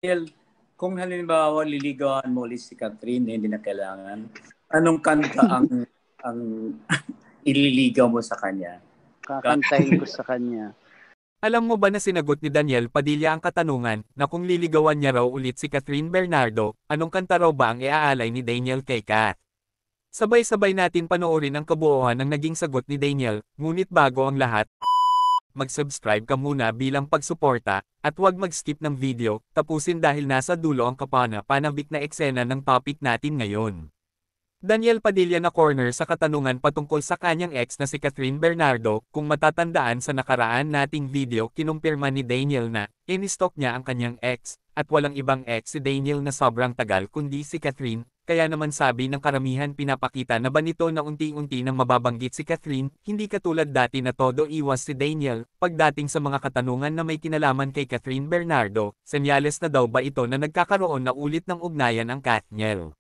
Well, kung halimbawa liligawan mo ulit si Catherine, hindi na kailangan, anong kanta ang ililigaw mo sa kanya? Kakantahin ko sa kanya. Alam mo ba na sinagot ni Daniel Padilla ang katanungan na kung liligawan niya raw ulit si Catherine Bernardo, anong kanta raw ba ang iaalay ni Daniel kay Kat? Sabay-sabay natin panoorin ang kabuuan ng naging sagot ni Daniel, ngunit bago ang lahat, mag-subscribe ka muna bilang pagsuporta, at huwag mag-skip ng video, tapusin dahil nasa dulo ang kapana-panabik na eksena ng topic natin ngayon. Daniel Padilla na corner sa katanungan patungkol sa kanyang ex na si Catherine Bernardo. Kung matatandaan sa nakaraan nating video, kinumpirma ni Daniel na in-stalk niya ang kanyang ex, at walang ibang ex si Daniel na sobrang tagal kundi si Catherine. Kaya naman sabi ng karamihan pinapakita na ba nito na unti-unti nang mababanggit si Catherine, hindi katulad dati na todo iwas si Daniel. Pagdating sa mga katanungan na may kinalaman kay Catherine Bernardo, senyales na daw ba ito na nagkakaroon na ulit ng ugnayan ang Katniel.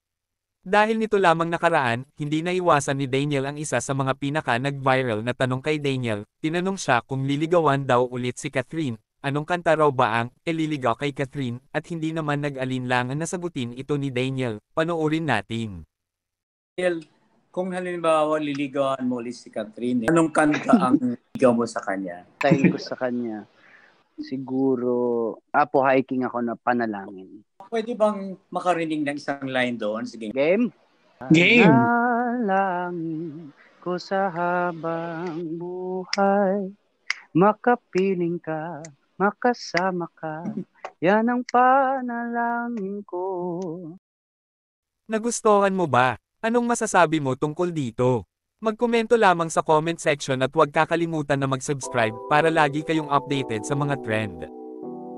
Dahil nito lamang nakaraan, hindi naiwasan ni Daniel ang isa sa mga pinaka-nag-viral na tanong kay Daniel. Tinanong siya kung liligawan daw ulit si Catherine, anong kanta raw ba ang ililigaw kay Catherine, at hindi naman nag-alinlangan na sagutin ito ni Daniel. Panoorin natin. Well, kung halimbawa liligawan mo ulit si Catherine, anong kanta ang ililigaw mo sa kanya? Kantahin ko sa kanya. Siguro, po hiking ako na panalangin. Pwede bang makarinig ng isang line doon? Sige. Game? Game. Panalangin ko sa habang buhay, makapiling ka, makasama ka, yan ang panalangin ko. Nagustuhan mo ba? Anong masasabi mo tungkol dito? Magkomento lamang sa comment section at huwag kakalimutan na mag-subscribe para lagi kayong updated sa mga trend.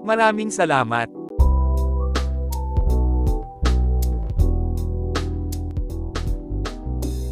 Maraming salamat!